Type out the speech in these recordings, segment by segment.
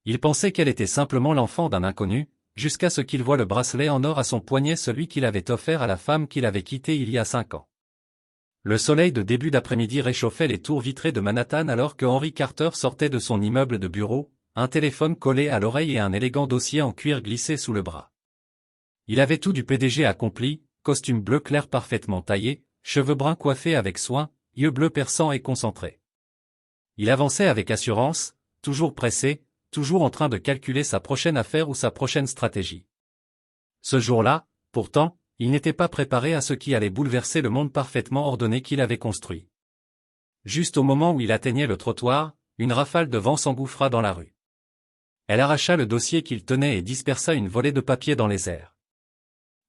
Il pensait qu'elle était simplement l'enfant d'un inconnu, jusqu'à ce qu'il voie le bracelet en or à son poignet, celui qu'il avait offert à la femme qu'il avait quittée il y a 5 ans. Le soleil de début d'après-midi réchauffait les tours vitrées de Manhattan alors que Henry Carter sortait de son immeuble de bureau, un téléphone collé à l'oreille et un élégant dossier en cuir glissé sous le bras. Il avait tout du PDG accompli, costume bleu clair parfaitement taillé, cheveux bruns coiffés avec soin, yeux bleus perçants et concentrés. Il avançait avec assurance, toujours pressé, toujours en train de calculer sa prochaine affaire ou sa prochaine stratégie. Ce jour-là, pourtant, il n'était pas préparé à ce qui allait bouleverser le monde parfaitement ordonné qu'il avait construit. Juste au moment où il atteignait le trottoir, une rafale de vent s'engouffra dans la rue. Elle arracha le dossier qu'il tenait et dispersa une volée de papier dans les airs.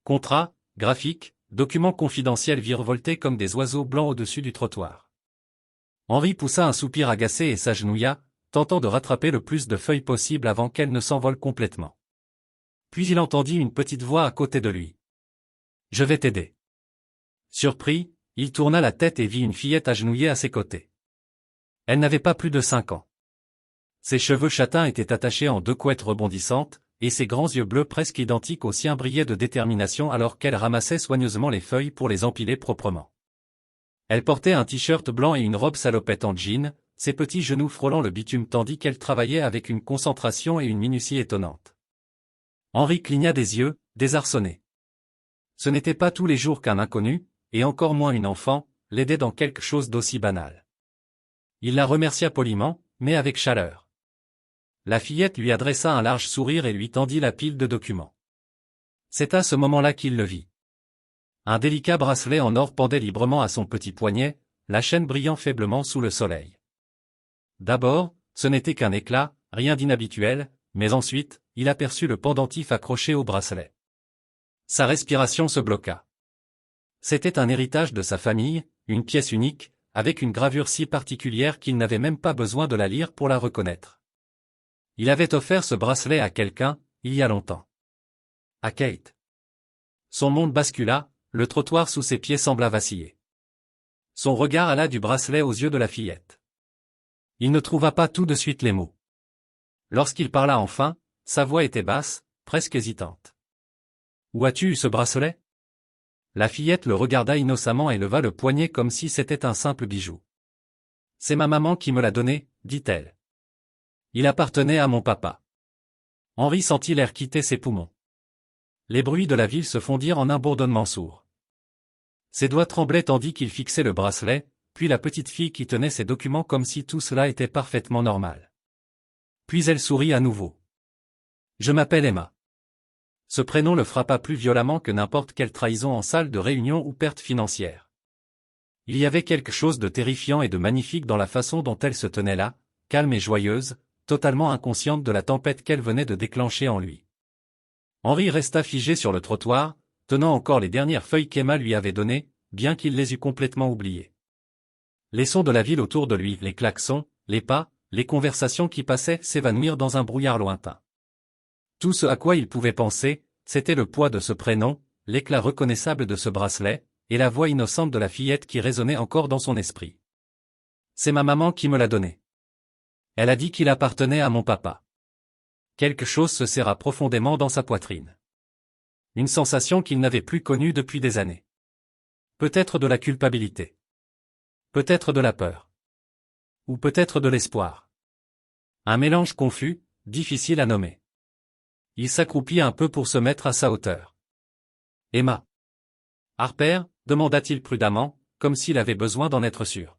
Contrats, graphiques, documents confidentiels virevoltaient comme des oiseaux blancs au-dessus du trottoir. Henry poussa un soupir agacé et s'agenouilla, tentant de rattraper le plus de feuilles possible avant qu'elles ne s'envolent complètement. Puis il entendit une petite voix à côté de lui. « Je vais t'aider. » Surpris, il tourna la tête et vit une fillette agenouillée à ses côtés. Elle n'avait pas plus de 5 ans. Ses cheveux châtains étaient attachés en 2 couettes rebondissantes, et ses grands yeux bleus presque identiques aux siens brillaient de détermination alors qu'elle ramassait soigneusement les feuilles pour les empiler proprement. Elle portait un t-shirt blanc et une robe salopette en jean, ses petits genoux frôlant le bitume tandis qu'elle travaillait avec une concentration et une minutie étonnantes. Henry cligna des yeux, désarçonné. Ce n'était pas tous les jours qu'un inconnu, et encore moins une enfant, l'aidait dans quelque chose d'aussi banal. Il la remercia poliment, mais avec chaleur. La fillette lui adressa un large sourire et lui tendit la pile de documents. C'est à ce moment-là qu'il le vit. Un délicat bracelet en or pendait librement à son petit poignet, la chaîne brillant faiblement sous le soleil. D'abord, ce n'était qu'un éclat, rien d'inhabituel, mais ensuite, il aperçut le pendentif accroché au bracelet. Sa respiration se bloqua. C'était un héritage de sa famille, une pièce unique, avec une gravure si particulière qu'il n'avait même pas besoin de la lire pour la reconnaître. Il avait offert ce bracelet à quelqu'un, il y a longtemps. À Kate. Son monde bascula, le trottoir sous ses pieds sembla vaciller. Son regard alla du bracelet aux yeux de la fillette. Il ne trouva pas tout de suite les mots. Lorsqu'il parla enfin, sa voix était basse, presque hésitante. « Où as-tu eu ce bracelet ?» La fillette le regarda innocemment et leva le poignet comme si c'était un simple bijou. « C'est ma maman qui me l'a donné, » dit-elle. « Il appartenait à mon papa. » Henry sentit l'air quitter ses poumons. Les bruits de la ville se fondirent en un bourdonnement sourd. Ses doigts tremblaient tandis qu'il fixait le bracelet, puis la petite fille qui tenait ses documents comme si tout cela était parfaitement normal. Puis elle sourit à nouveau. « Je m'appelle Emma. » Ce prénom le frappa plus violemment que n'importe quelle trahison en salle de réunion ou perte financière. Il y avait quelque chose de terrifiant et de magnifique dans la façon dont elle se tenait là, calme et joyeuse, totalement inconsciente de la tempête qu'elle venait de déclencher en lui. Henry resta figé sur le trottoir, tenant encore les dernières feuilles qu'Emma lui avait données, bien qu'il les eût complètement oubliées. Les sons de la ville autour de lui, les klaxons, les pas, les conversations qui passaient s'évanouirent dans un brouillard lointain. Tout ce à quoi il pouvait penser, c'était le poids de ce prénom, l'éclat reconnaissable de ce bracelet, et la voix innocente de la fillette qui résonnait encore dans son esprit. « C'est ma maman qui me l'a donné. Elle a dit qu'il appartenait à mon papa. » Quelque chose se serra profondément dans sa poitrine. Une sensation qu'il n'avait plus connue depuis des années. Peut-être de la culpabilité. Peut-être de la peur. Ou peut-être de l'espoir. Un mélange confus, difficile à nommer. Il s'accroupit un peu pour se mettre à sa hauteur. « Emma. »« Harper ?» demanda-t-il prudemment, comme s'il avait besoin d'en être sûr.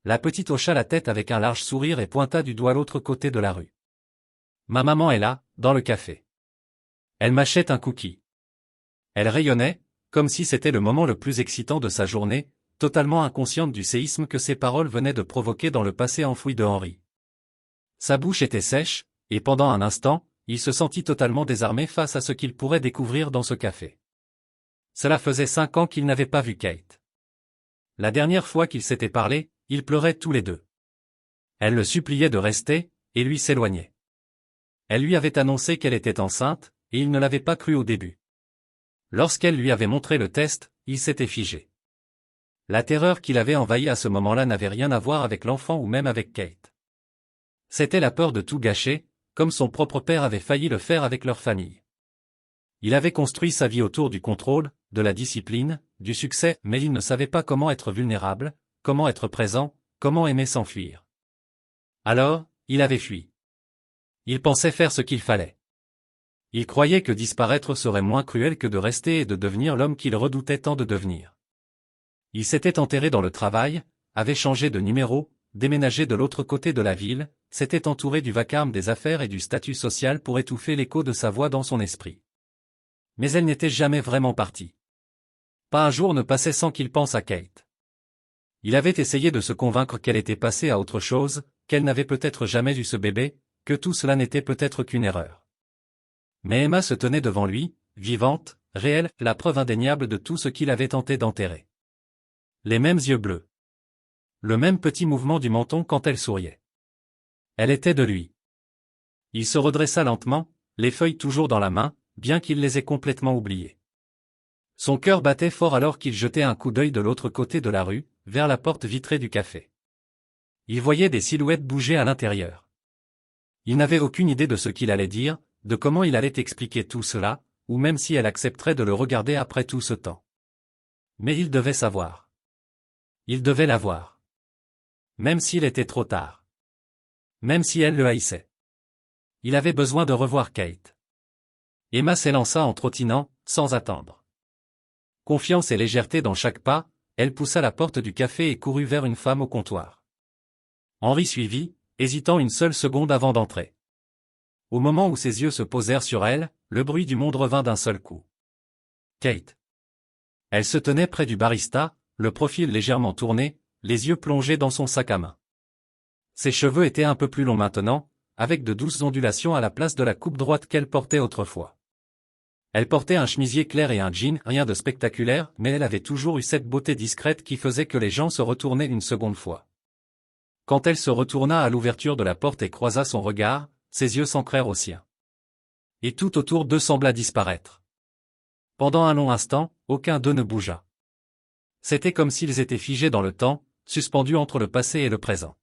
La petite hocha la tête avec un large sourire et pointa du doigt l'autre côté de la rue. « Ma maman est là, dans le café. Elle m'achète un cookie. » Elle rayonnait, comme si c'était le moment le plus excitant de sa journée, totalement inconsciente du séisme que ses paroles venaient de provoquer dans le passé enfoui de Henry. Sa bouche était sèche, et pendant un instant, il se sentit totalement désarmé face à ce qu'il pourrait découvrir dans ce café. Cela faisait 5 ans qu'il n'avait pas vu Kate. La dernière fois qu'ils s'étaient parlé, ils pleuraient tous les deux. Elle le suppliait de rester, et lui s'éloignait. Elle lui avait annoncé qu'elle était enceinte, et il ne l'avait pas cru au début. Lorsqu'elle lui avait montré le test, il s'était figé. La terreur qui l'avait envahi à ce moment-là n'avait rien à voir avec l'enfant ou même avec Kate. C'était la peur de tout gâcher, comme son propre père avait failli le faire avec leur famille. Il avait construit sa vie autour du contrôle, de la discipline, du succès, mais il ne savait pas comment être vulnérable, comment être présent, comment aimer s'enfuir. Alors, il avait fui. Il pensait faire ce qu'il fallait. Il croyait que disparaître serait moins cruel que de rester et de devenir l'homme qu'il redoutait tant de devenir. Il s'était enterré dans le travail, avait changé de numéro, déménagé de l'autre côté de la ville, s'était entouré du vacarme des affaires et du statut social pour étouffer l'écho de sa voix dans son esprit. Mais elle n'était jamais vraiment partie. Pas un jour ne passait sans qu'il pense à Kate. Il avait essayé de se convaincre qu'elle était passée à autre chose, qu'elle n'avait peut-être jamais eu ce bébé, que tout cela n'était peut-être qu'une erreur. Mais Emma se tenait devant lui, vivante, réelle, la preuve indéniable de tout ce qu'il avait tenté d'enterrer. Les mêmes yeux bleus. Le même petit mouvement du menton quand elle souriait. Elle était de lui. Il se redressa lentement, les feuilles toujours dans la main, bien qu'il les ait complètement oubliées. Son cœur battait fort alors qu'il jetait un coup d'œil de l'autre côté de la rue, vers la porte vitrée du café. Il voyait des silhouettes bouger à l'intérieur. Il n'avait aucune idée de ce qu'il allait dire, de comment il allait expliquer tout cela, ou même si elle accepterait de le regarder après tout ce temps. Mais il devait savoir. Il devait la voir. Même s'il était trop tard. Même si elle le haïssait. Il avait besoin de revoir Kate. Emma s'élança en trottinant, sans attendre. Confiance et légèreté dans chaque pas, elle poussa la porte du café et courut vers une femme au comptoir. Henri suivit, hésitant une seule seconde avant d'entrer. Au moment où ses yeux se posèrent sur elle, le bruit du monde revint d'un seul coup. Kate. Elle se tenait près du barista, le profil légèrement tourné, les yeux plongés dans son sac à main. Ses cheveux étaient un peu plus longs maintenant, avec de douces ondulations à la place de la coupe droite qu'elle portait autrefois. Elle portait un chemisier clair et un jean, rien de spectaculaire, mais elle avait toujours eu cette beauté discrète qui faisait que les gens se retournaient une seconde fois. Quand elle se retourna à l'ouverture de la porte et croisa son regard, ses yeux s'ancrèrent aux siens. Et tout autour d'eux sembla disparaître. Pendant un long instant, aucun d'eux ne bougea. C'était comme s'ils étaient figés dans le temps, suspendus entre le passé et le présent.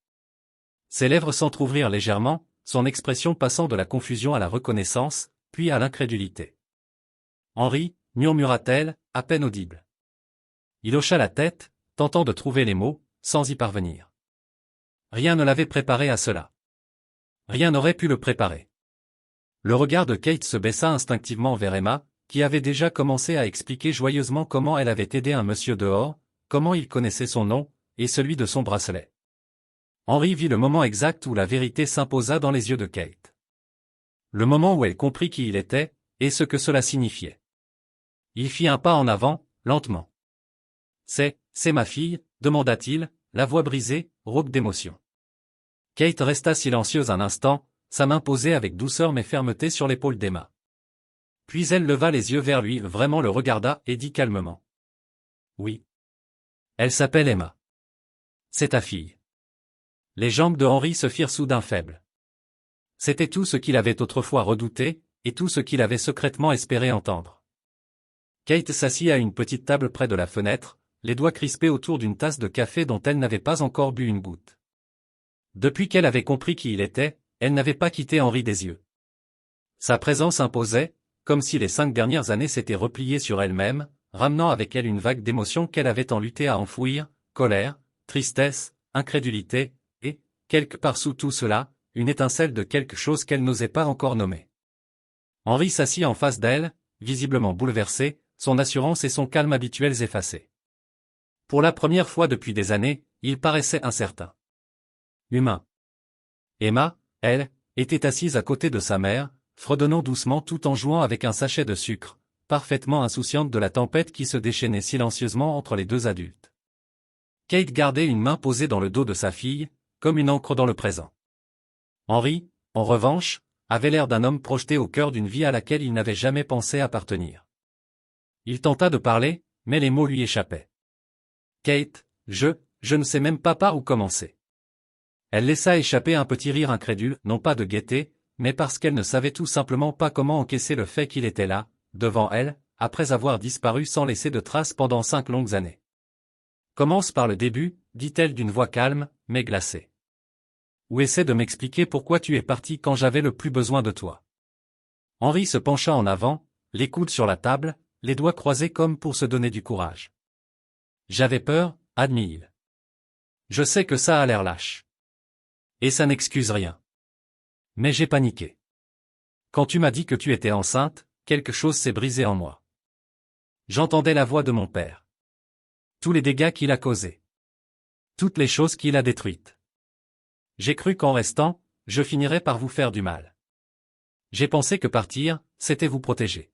Ses lèvres s'entr'ouvrirent légèrement, son expression passant de la confusion à la reconnaissance, puis à l'incrédulité. Henri, murmura-t-elle, à peine audible. Il hocha la tête, tentant de trouver les mots, sans y parvenir. Rien ne l'avait préparé à cela. Rien n'aurait pu le préparer. Le regard de Kate se baissa instinctivement vers Emma, qui avait déjà commencé à expliquer joyeusement comment elle avait aidé un monsieur dehors, comment il connaissait son nom, et celui de son bracelet. Henri vit le moment exact où la vérité s'imposa dans les yeux de Kate. Le moment où elle comprit qui il était, et ce que cela signifiait. Il fit un pas en avant, lentement. C'est ma fille, demanda-t-il, la voix brisée, rauque d'émotion. Kate resta silencieuse un instant, sa main posée avec douceur mais fermeté sur l'épaule d'Emma. Puis elle leva les yeux vers lui, vraiment le regarda et dit calmement. Oui. Elle s'appelle Emma. C'est ta fille. Les jambes de Henri se firent soudain faibles. C'était tout ce qu'il avait autrefois redouté, et tout ce qu'il avait secrètement espéré entendre. Kate s'assit à une petite table près de la fenêtre, les doigts crispés autour d'une tasse de café dont elle n'avait pas encore bu une goutte. Depuis qu'elle avait compris qui il était, elle n'avait pas quitté Henri des yeux. Sa présence imposait, comme si les 5 dernières années s'étaient repliées sur elle-même, ramenant avec elle une vague d'émotions qu'elle avait tant lutté à enfouir, colère, tristesse, incrédulité, et, quelque part sous tout cela, une étincelle de quelque chose qu'elle n'osait pas encore nommer. Henri s'assit en face d'elle, visiblement bouleversé, son assurance et son calme habituels effacés. Pour la première fois depuis des années, il paraissait incertain. Humain. Emma, elle, était assise à côté de sa mère, fredonnant doucement tout en jouant avec un sachet de sucre, parfaitement insouciante de la tempête qui se déchaînait silencieusement entre les deux adultes. Kate gardait une main posée dans le dos de sa fille, comme une encre dans le présent. Henri, en revanche, avait l'air d'un homme projeté au cœur d'une vie à laquelle il n'avait jamais pensé appartenir. Il tenta de parler, mais les mots lui échappaient. Kate, je ne sais même pas par où commencer. Elle laissa échapper un petit rire incrédule, non pas de gaieté, mais parce qu'elle ne savait tout simplement pas comment encaisser le fait qu'il était là, devant elle, après avoir disparu sans laisser de traces pendant 5 longues années. Commence par le début, dit-elle d'une voix calme, mais glacée. Ou essaie de m'expliquer pourquoi tu es parti quand j'avais le plus besoin de toi. Henri se pencha en avant, les coudes sur la table, les doigts croisés comme pour se donner du courage. J'avais peur, admit-il. Je sais que ça a l'air lâche. Et ça n'excuse rien. Mais j'ai paniqué. Quand tu m'as dit que tu étais enceinte, quelque chose s'est brisé en moi. J'entendais la voix de mon père. Tous les dégâts qu'il a causés. Toutes les choses qu'il a détruites. J'ai cru qu'en restant, je finirais par vous faire du mal. J'ai pensé que partir, c'était vous protéger.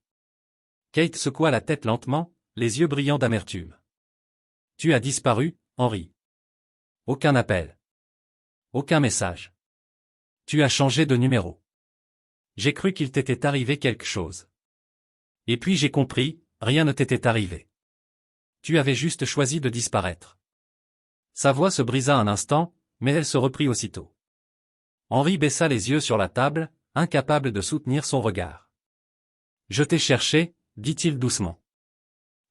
Kate secoua la tête lentement, les yeux brillants d'amertume. Tu as disparu, Henri. Aucun appel. Aucun message. Tu as changé de numéro. J'ai cru qu'il t'était arrivé quelque chose. Et puis j'ai compris, rien ne t'était arrivé. Tu avais juste choisi de disparaître. Sa voix se brisa un instant, mais elle se reprit aussitôt. Henri baissa les yeux sur la table, incapable de soutenir son regard. Je t'ai cherché, dit-il doucement.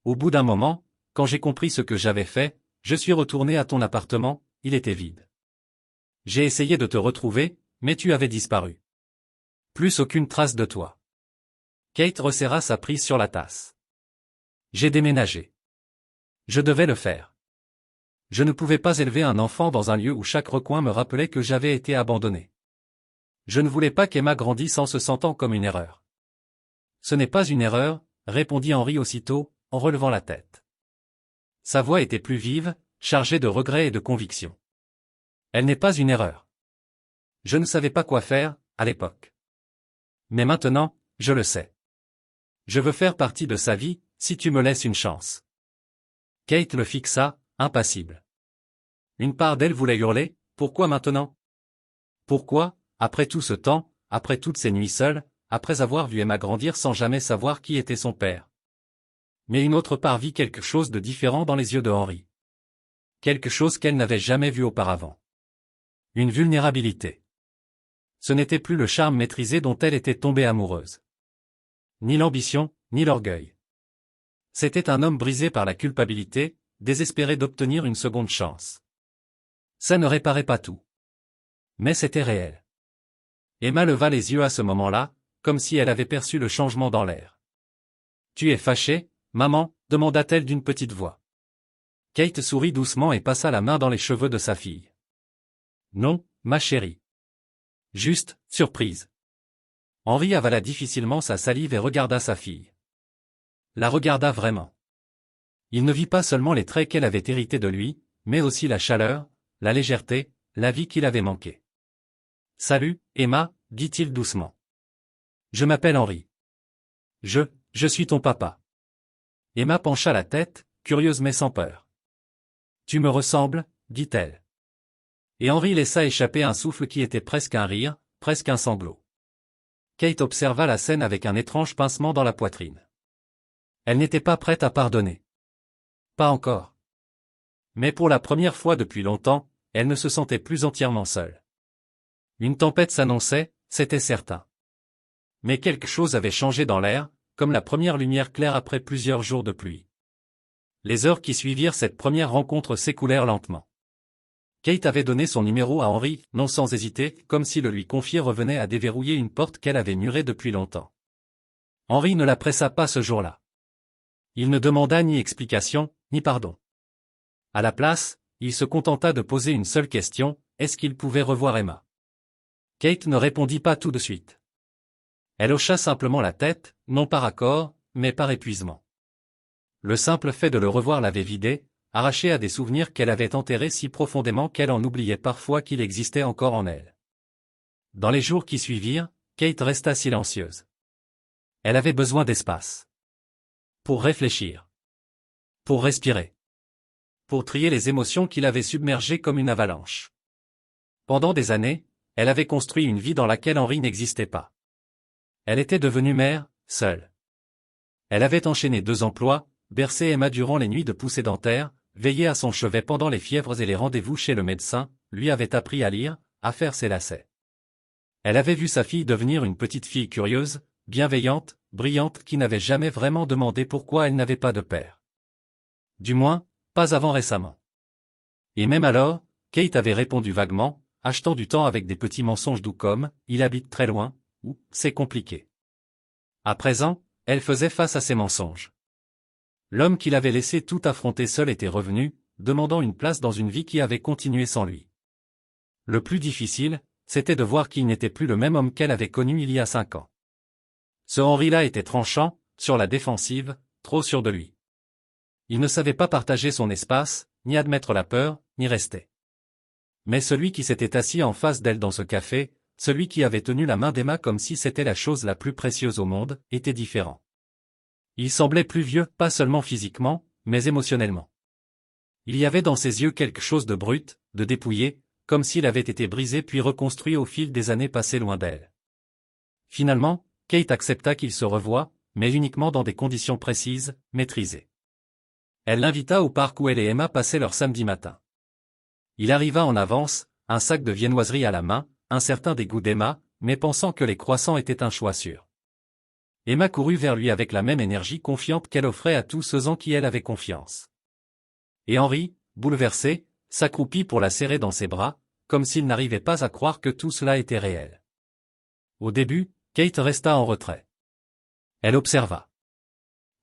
Au bout d'un moment, quand j'ai compris ce que j'avais fait, je suis retourné à ton appartement, il était vide. J'ai essayé de te retrouver, mais tu avais disparu. Plus aucune trace de toi. Kate resserra sa prise sur la tasse. J'ai déménagé. Je devais le faire. Je ne pouvais pas élever un enfant dans un lieu où chaque recoin me rappelait que j'avais été abandonné. Je ne voulais pas qu'Emma grandisse en se sentant comme une erreur. Ce n'est pas une erreur, répondit Henri aussitôt, en relevant la tête. Sa voix était plus vive, chargée de regrets et de conviction. Elle n'est pas une erreur. Je ne savais pas quoi faire, à l'époque. Mais maintenant, je le sais. Je veux faire partie de sa vie, si tu me laisses une chance. Kate le fixa, impassible. Une part d'elle voulait hurler, pourquoi maintenant? Pourquoi, après tout ce temps, après toutes ces nuits seules, après avoir vu Emma grandir sans jamais savoir qui était son père? Mais une autre part vit quelque chose de différent dans les yeux de Henri. Quelque chose qu'elle n'avait jamais vu auparavant. Une vulnérabilité. Ce n'était plus le charme maîtrisé dont elle était tombée amoureuse. Ni l'ambition, ni l'orgueil. C'était un homme brisé par la culpabilité, désespéré d'obtenir une seconde chance. Ça ne réparait pas tout. Mais c'était réel. Emma leva les yeux à ce moment-là, comme si elle avait perçu le changement dans l'air. « Tu es fâchée, maman ?» demanda-t-elle d'une petite voix. Kate sourit doucement et passa la main dans les cheveux de sa fille. « Non, ma chérie. Juste, surprise. » Henri avala difficilement sa salive et regarda sa fille. La regarda vraiment. Il ne vit pas seulement les traits qu'elle avait hérités de lui, mais aussi la chaleur, la légèreté, la vie qu'il avait manquée. « Salut, Emma, dit-il doucement. Je m'appelle Henri. Je suis ton papa. » Emma pencha la tête, curieuse mais sans peur. « Tu me ressembles, dit-elle. » Et Henri laissa échapper un souffle qui était presque un rire, presque un sanglot. Kate observa la scène avec un étrange pincement dans la poitrine. Elle n'était pas prête à pardonner. Pas encore. Mais pour la première fois depuis longtemps, elle ne se sentait plus entièrement seule. Une tempête s'annonçait, c'était certain. Mais quelque chose avait changé dans l'air, comme la première lumière claire après plusieurs jours de pluie. Les heures qui suivirent cette première rencontre s'écoulèrent lentement. Kate avait donné son numéro à Henri, non sans hésiter, comme si le lui confier revenait à déverrouiller une porte qu'elle avait murée depuis longtemps. Henri ne la pressa pas ce jour-là. Il ne demanda ni explication, ni pardon. À la place, il se contenta de poser une seule question, est-ce qu'il pouvait revoir Emma? Kate ne répondit pas tout de suite. Elle hocha simplement la tête, non par accord, mais par épuisement. Le simple fait de le revoir l'avait vidé, arraché à des souvenirs qu'elle avait enterrés si profondément qu'elle en oubliait parfois qu'il existait encore en elle. Dans les jours qui suivirent, Kate resta silencieuse. Elle avait besoin d'espace. Pour réfléchir. Pour respirer. Pour trier les émotions qui l'avaient submergée comme une avalanche. Pendant des années, elle avait construit une vie dans laquelle Henri n'existait pas. Elle était devenue mère, seule. Elle avait enchaîné 2 emplois, bercé Emma durant les nuits de poussée dentaire, veillé à son chevet pendant les fièvres et les rendez-vous chez le médecin, lui avait appris à lire, à faire ses lacets. Elle avait vu sa fille devenir une petite fille curieuse, bienveillante, brillante qui n'avait jamais vraiment demandé pourquoi elle n'avait pas de père. Du moins, pas avant récemment. Et même alors, Kate avait répondu vaguement, achetant du temps avec des petits mensonges doux comme « il habite très loin » ou « c'est compliqué ». À présent, elle faisait face à ces mensonges. L'homme qui l'avait laissé tout affronter seul était revenu, demandant une place dans une vie qui avait continué sans lui. Le plus difficile, c'était de voir qu'il n'était plus le même homme qu'elle avait connu il y a 5 ans. Ce Henri-là était tranchant, sur la défensive, trop sûr de lui. Il ne savait pas partager son espace, ni admettre la peur, ni rester. Mais celui qui s'était assis en face d'elle dans ce café, celui qui avait tenu la main d'Emma comme si c'était la chose la plus précieuse au monde, était différent. Il semblait plus vieux, pas seulement physiquement, mais émotionnellement. Il y avait dans ses yeux quelque chose de brut, de dépouillé, comme s'il avait été brisé puis reconstruit au fil des années passées loin d'elle. Finalement, Kate accepta qu'ils se revoient, mais uniquement dans des conditions précises, maîtrisées. Elle l'invita au parc où elle et Emma passaient leur samedi matin. Il arriva en avance, un sac de viennoiserie à la main, incertain des goûts d'Emma, mais pensant que les croissants étaient un choix sûr. Emma courut vers lui avec la même énergie confiante qu'elle offrait à tous ceux en qui elle avait confiance. Et Henri, bouleversé, s'accroupit pour la serrer dans ses bras, comme s'il n'arrivait pas à croire que tout cela était réel. Au début, Kate resta en retrait. Elle observa.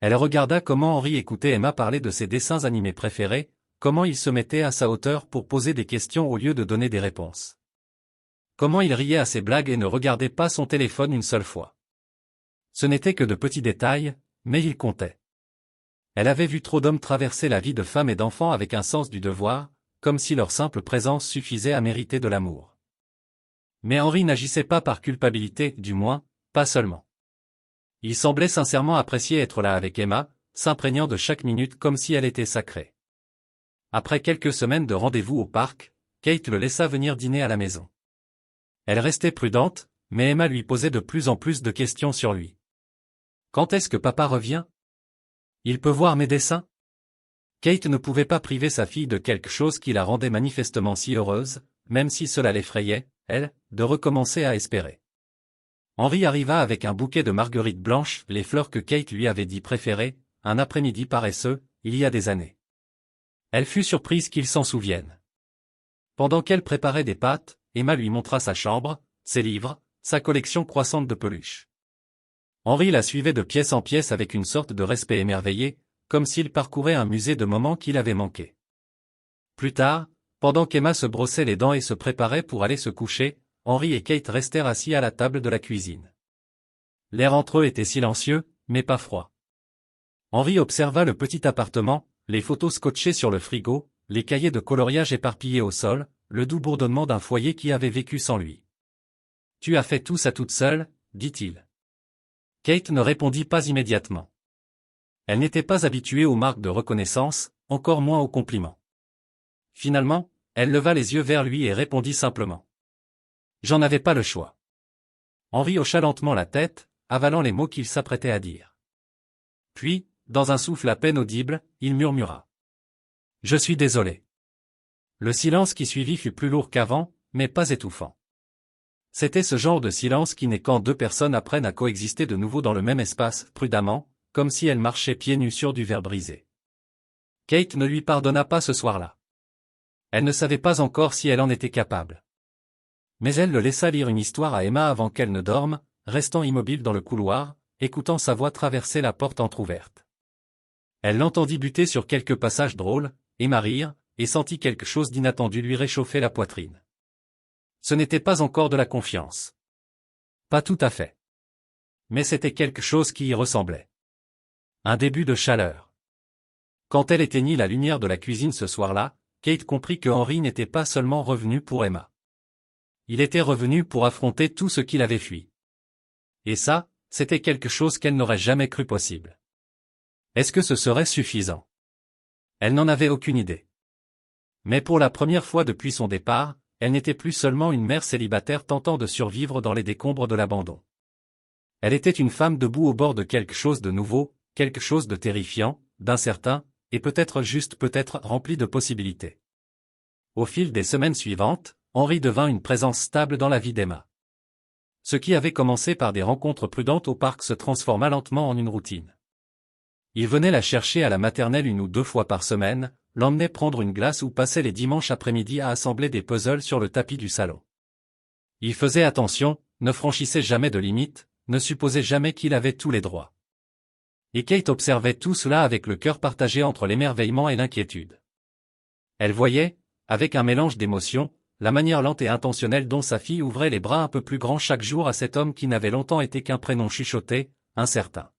Elle regarda comment Henri écoutait Emma parler de ses dessins animés préférés, comment il se mettait à sa hauteur pour poser des questions au lieu de donner des réponses. Comment il riait à ses blagues et ne regardait pas son téléphone une seule fois. Ce n'étaient que de petits détails, mais ils comptaient. Elle avait vu trop d'hommes traverser la vie de femmes et d'enfants avec un sens du devoir, comme si leur simple présence suffisait à mériter de l'amour. Mais Henri n'agissait pas par culpabilité, du moins, pas seulement. Il semblait sincèrement apprécier être là avec Emma, s'imprégnant de chaque minute comme si elle était sacrée. Après quelques semaines de rendez-vous au parc, Kate le laissa venir dîner à la maison. Elle restait prudente, mais Emma lui posait de plus en plus de questions sur lui. « Quand est-ce que papa revient ? Il peut voir mes dessins ?» Kate ne pouvait pas priver sa fille de quelque chose qui la rendait manifestement si heureuse, même si cela l'effrayait, elle, de recommencer à espérer. Henri arriva avec un bouquet de marguerites blanches, les fleurs que Kate lui avait dit préférer, un après-midi paresseux, il y a des années. Elle fut surprise qu'il s'en souvienne. Pendant qu'elle préparait des pâtes, Emma lui montra sa chambre, ses livres, sa collection croissante de peluches. Henri la suivait de pièce en pièce avec une sorte de respect émerveillé, comme s'il parcourait un musée de moments qu'il avait manqués. Plus tard, pendant qu'Emma se brossait les dents et se préparait pour aller se coucher, Henri et Kate restèrent assis à la table de la cuisine. L'air entre eux était silencieux, mais pas froid. Henri observa le petit appartement, les photos scotchées sur le frigo, les cahiers de coloriage éparpillés au sol, le doux bourdonnement d'un foyer qui avait vécu sans lui. « Tu as fait tout ça toute seule ?» dit-il. Kate ne répondit pas immédiatement. Elle n'était pas habituée aux marques de reconnaissance, encore moins aux compliments. Finalement, elle leva les yeux vers lui et répondit simplement. « J'en avais pas le choix. » Henri hocha lentement la tête, avalant les mots qu'il s'apprêtait à dire. Puis, dans un souffle à peine audible, il murmura. « Je suis désolé. » Le silence qui suivit fut plus lourd qu'avant, mais pas étouffant. C'était ce genre de silence qui naît quand deux personnes apprennent à coexister de nouveau dans le même espace, prudemment, comme si elles marchaient pieds nus sur du verre brisé. Kate ne lui pardonna pas ce soir-là. Elle ne savait pas encore si elle en était capable. Mais elle le laissa lire une histoire à Emma avant qu'elle ne dorme, restant immobile dans le couloir, écoutant sa voix traverser la porte entr'ouverte. Elle l'entendit buter sur quelques passages drôles, Emma rire, et sentit quelque chose d'inattendu lui réchauffer la poitrine. Ce n'était pas encore de la confiance. Pas tout à fait. Mais c'était quelque chose qui y ressemblait. Un début de chaleur. Quand elle éteignit la lumière de la cuisine ce soir-là, Kate comprit que Henri n'était pas seulement revenu pour Emma. Il était revenu pour affronter tout ce qu'il avait fui. Et ça, c'était quelque chose qu'elle n'aurait jamais cru possible. Est-ce que ce serait suffisant? Elle n'en avait aucune idée. Mais pour la première fois depuis son départ, elle n'était plus seulement une mère célibataire tentant de survivre dans les décombres de l'abandon. Elle était une femme debout au bord de quelque chose de nouveau, quelque chose de terrifiant, d'incertain, et peut-être juste peut-être rempli de possibilités. Au fil des semaines suivantes, Henri devint une présence stable dans la vie d'Emma. Ce qui avait commencé par des rencontres prudentes au parc se transforma lentement en une routine. Il venait la chercher à la maternelle 1 ou 2 fois par semaine, l'emmenait prendre une glace ou passait les dimanches après-midi à assembler des puzzles sur le tapis du salon. Il faisait attention, ne franchissait jamais de limites, ne supposait jamais qu'il avait tous les droits. Et Kate observait tout cela avec le cœur partagé entre l'émerveillement et l'inquiétude. Elle voyait, avec un mélange d'émotions, la manière lente et intentionnelle dont sa fille ouvrait les bras un peu plus grands chaque jour à cet homme qui n'avait longtemps été qu'un prénom chuchoté, incertain.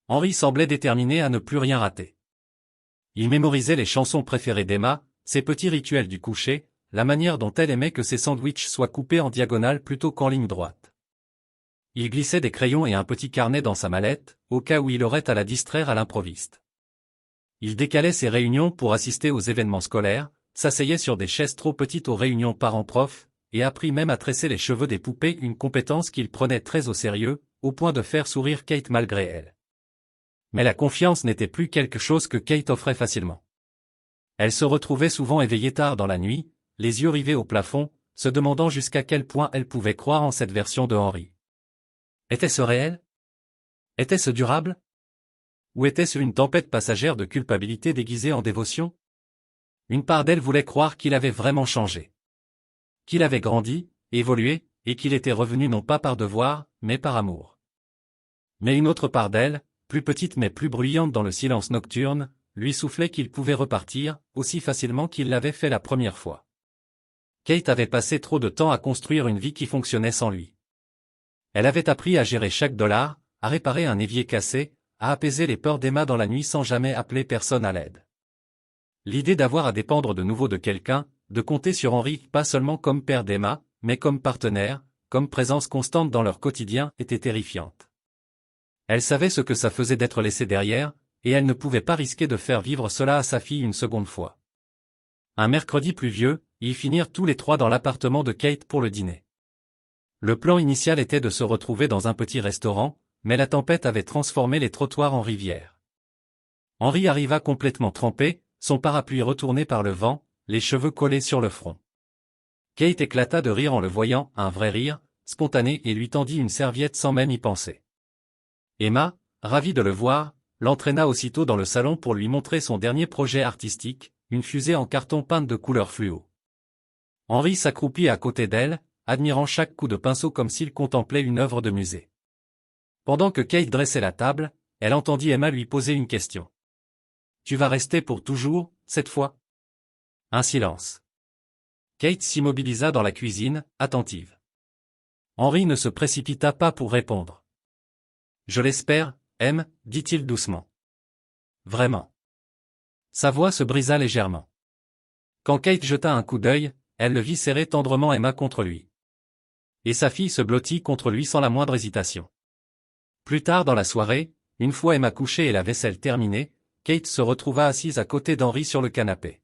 Henry semblait déterminé à ne plus rien rater. Il mémorisait les chansons préférées d'Emma, ses petits rituels du coucher, la manière dont elle aimait que ses sandwichs soient coupés en diagonale plutôt qu'en ligne droite. Il glissait des crayons et un petit carnet dans sa mallette, au cas où il aurait à la distraire à l'improviste. Il décalait ses réunions pour assister aux événements scolaires, s'asseyait sur des chaises trop petites aux réunions parents-profs, et apprit même à tresser les cheveux des poupées, une compétence qu'il prenait très au sérieux, au point de faire sourire Kate malgré elle. Mais la confiance n'était plus quelque chose que Kate offrait facilement. Elle se retrouvait souvent éveillée tard dans la nuit, les yeux rivés au plafond, se demandant jusqu'à quel point elle pouvait croire en cette version de Henry. Était-ce réel? Était-ce durable? Ou était-ce une tempête passagère de culpabilité déguisée en dévotion? Une part d'elle voulait croire qu'il avait vraiment changé. Qu'il avait grandi, évolué, et qu'il était revenu non pas par devoir, mais par amour. Mais une autre part d'elle, plus petite mais plus bruyante dans le silence nocturne, lui soufflait qu'il pouvait repartir, aussi facilement qu'il l'avait fait la première fois. Kate avait passé trop de temps à construire une vie qui fonctionnait sans lui. Elle avait appris à gérer chaque dollar, à réparer un évier cassé, à apaiser les peurs d'Emma dans la nuit sans jamais appeler personne à l'aide. L'idée d'avoir à dépendre de nouveau de quelqu'un, de compter sur Henry pas seulement comme père d'Emma, mais comme partenaire, comme présence constante dans leur quotidien, était terrifiante. Elle savait ce que ça faisait d'être laissée derrière, et elle ne pouvait pas risquer de faire vivre cela à sa fille une seconde fois. Un mercredi pluvieux, ils finirent tous les trois dans l'appartement de Kate pour le dîner. Le plan initial était de se retrouver dans un petit restaurant, mais la tempête avait transformé les trottoirs en rivière. Henry arriva complètement trempé, son parapluie retourné par le vent, les cheveux collés sur le front. Kate éclata de rire en le voyant, un vrai rire, spontané, et lui tendit une serviette sans même y penser. Emma, ravie de le voir, l'entraîna aussitôt dans le salon pour lui montrer son dernier projet artistique, une fusée en carton peinte de couleur fluo. Henry s'accroupit à côté d'elle, admirant chaque coup de pinceau comme s'il contemplait une œuvre de musée. Pendant que Kate dressait la table, elle entendit Emma lui poser une question. « Tu vas rester pour toujours, cette fois ?» Un silence. Kate s'immobilisa dans la cuisine, attentive. Henry ne se précipita pas pour répondre. « Je l'espère, Em, dit-il doucement. « Vraiment. » Sa voix se brisa légèrement. Quand Kate jeta un coup d'œil, elle le vit serrer tendrement Emma contre lui. Et sa fille se blottit contre lui sans la moindre hésitation. Plus tard dans la soirée, une fois Emma couchée et la vaisselle terminée, Kate se retrouva assise à côté d'Henry sur le canapé.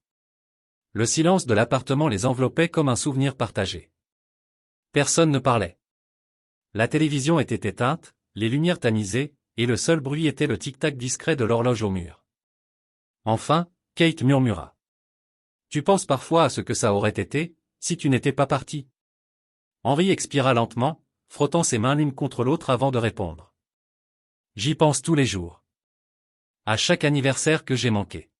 Le silence de l'appartement les enveloppait comme un souvenir partagé. Personne ne parlait. La télévision était éteinte, les lumières tamisées, et le seul bruit était le tic-tac discret de l'horloge au mur. Enfin, Kate murmura. « Tu penses parfois à ce que ça aurait été, si tu n'étais pas parti ?» Henry expira lentement, frottant ses mains l'une contre l'autre avant de répondre. « J'y pense tous les jours. À chaque anniversaire que j'ai manqué.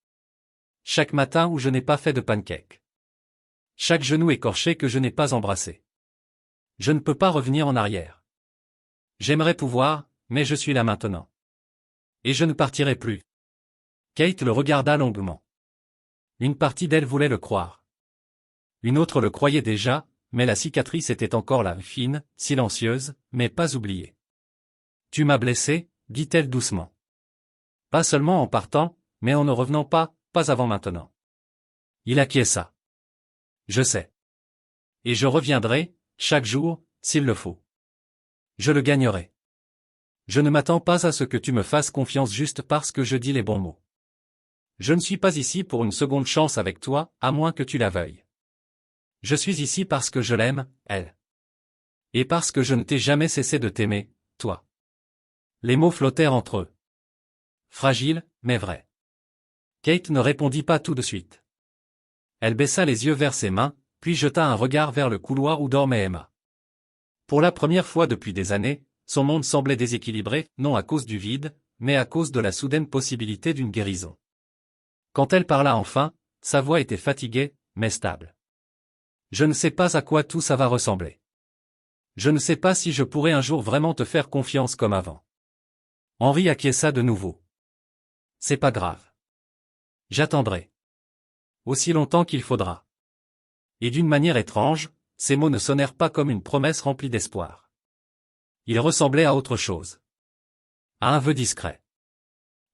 Chaque matin où je n'ai pas fait de pancakes. Chaque genou écorché que je n'ai pas embrassé. Je ne peux pas revenir en arrière. J'aimerais pouvoir, mais je suis là maintenant. Et je ne partirai plus. » Kate le regarda longuement. Une partie d'elle voulait le croire. Une autre le croyait déjà, mais la cicatrice était encore là, fine, silencieuse, mais pas oubliée. « Tu m'as blessé, dit-elle doucement. Pas seulement en partant, mais en ne revenant pas avant maintenant. » Il acquiesça. « Je sais. Et je reviendrai, chaque jour, s'il le faut. Je le gagnerai. Je ne m'attends pas à ce que tu me fasses confiance juste parce que je dis les bons mots. Je ne suis pas ici pour une seconde chance avec toi, à moins que tu la veuilles. Je suis ici parce que je l'aime, elle. Et parce que je ne t'ai jamais cessé de t'aimer, toi. » Les mots flottèrent entre eux. Fragile, mais vrai. Kate ne répondit pas tout de suite. Elle baissa les yeux vers ses mains, puis jeta un regard vers le couloir où dormait Emma. Pour la première fois depuis des années, son monde semblait déséquilibré, non à cause du vide, mais à cause de la soudaine possibilité d'une guérison. Quand elle parla enfin, sa voix était fatiguée, mais stable. Je ne sais pas à quoi tout ça va ressembler. Je ne sais pas si je pourrai un jour vraiment te faire confiance comme avant. Henri acquiesça de nouveau. C'est pas grave. J'attendrai. Aussi longtemps qu'il faudra. Et d'une manière étrange, ces mots ne sonnèrent pas comme une promesse remplie d'espoir. Ils ressemblaient à autre chose. À un vœu discret.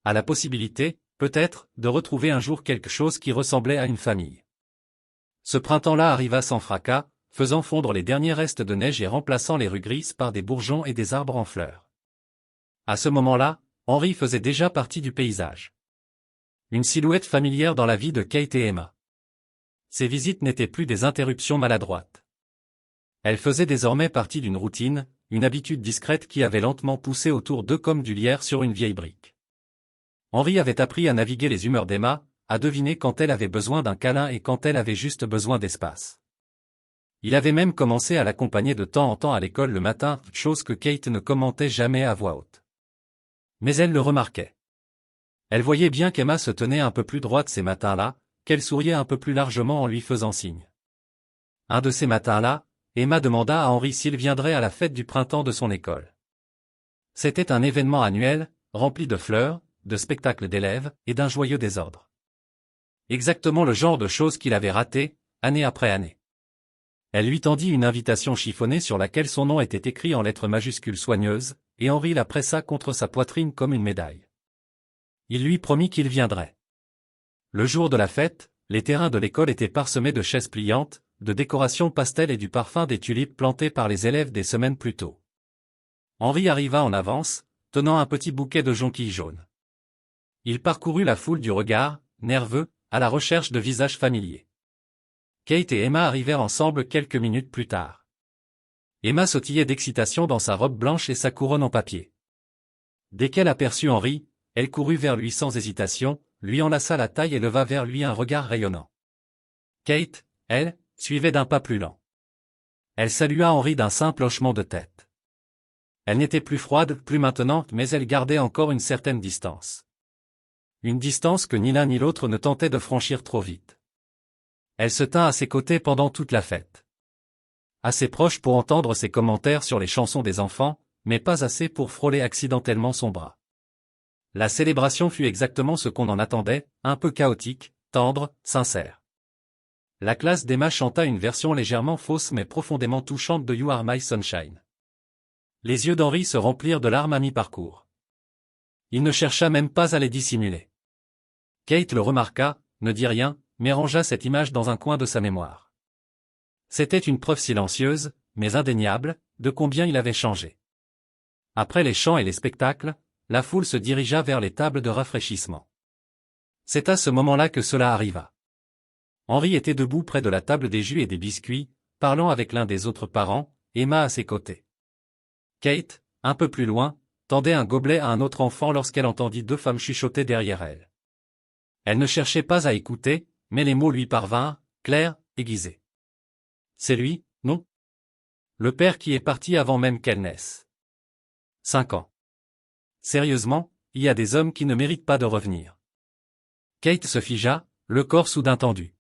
À la possibilité, peut-être, de retrouver un jour quelque chose qui ressemblait à une famille. Ce printemps-là arriva sans fracas, faisant fondre les derniers restes de neige et remplaçant les rues grises par des bourgeons et des arbres en fleurs. À ce moment-là, Henri faisait déjà partie du paysage. Une silhouette familière dans la vie de Kate et Emma. Ces visites n'étaient plus des interruptions maladroites. Elles faisaient désormais partie d'une routine, une habitude discrète qui avait lentement poussé autour d'eux comme du lierre sur une vieille brique. Henri avait appris à naviguer les humeurs d'Emma, à deviner quand elle avait besoin d'un câlin et quand elle avait juste besoin d'espace. Il avait même commencé à l'accompagner de temps en temps à l'école le matin, chose que Kate ne commentait jamais à voix haute. Mais elle le remarquait. Elle voyait bien qu'Emma se tenait un peu plus droite ces matins-là, qu'elle souriait un peu plus largement en lui faisant signe. Un de ces matins-là, Emma demanda à Henri s'il viendrait à la fête du printemps de son école. C'était un événement annuel, rempli de fleurs, de spectacles d'élèves, et d'un joyeux désordre. Exactement le genre de choses qu'il avait raté, année après année. Elle lui tendit une invitation chiffonnée sur laquelle son nom était écrit en lettres majuscules soigneuses, et Henri la pressa contre sa poitrine comme une médaille. Il lui promit qu'il viendrait. Le jour de la fête, les terrains de l'école étaient parsemés de chaises pliantes, de décorations pastel et du parfum des tulipes plantées par les élèves des semaines plus tôt. Henri arriva en avance, tenant un petit bouquet de jonquilles jaunes. Il parcourut la foule du regard, nerveux, à la recherche de visages familiers. Kate et Emma arrivèrent ensemble quelques minutes plus tard. Emma sautillait d'excitation dans sa robe blanche et sa couronne en papier. Dès qu'elle aperçut Henri, elle courut vers lui sans hésitation, lui enlaça la taille et leva vers lui un regard rayonnant. Kate, elle, suivait d'un pas plus lent. Elle salua Henri d'un simple hochement de tête. Elle n'était plus froide, plus maintenante, mais elle gardait encore une certaine distance. Une distance que ni l'un ni l'autre ne tentait de franchir trop vite. Elle se tint à ses côtés pendant toute la fête. Assez proche pour entendre ses commentaires sur les chansons des enfants, mais pas assez pour frôler accidentellement son bras. La célébration fut exactement ce qu'on en attendait, un peu chaotique, tendre, sincère. La classe d'Emma chanta une version légèrement fausse mais profondément touchante de You Are My Sunshine. Les yeux d'Henri se remplirent de larmes à mi-parcours. Il ne chercha même pas à les dissimuler. Kate le remarqua, ne dit rien, mais rangea cette image dans un coin de sa mémoire. C'était une preuve silencieuse, mais indéniable, de combien il avait changé. Après les chants et les spectacles, la foule se dirigea vers les tables de rafraîchissement. C'est à ce moment-là que cela arriva. Henri était debout près de la table des jus et des biscuits, parlant avec l'un des autres parents, Emma à ses côtés. Kate, un peu plus loin, tendait un gobelet à un autre enfant lorsqu'elle entendit deux femmes chuchoter derrière elle. Elle ne cherchait pas à écouter, mais les mots lui parvinrent, clairs, aiguisés. C'est lui, non? Le père qui est parti avant même qu'elle naisse. 5 ans. Sérieusement, il y a des hommes qui ne méritent pas de revenir. Kate se figea, le corps soudain tendu.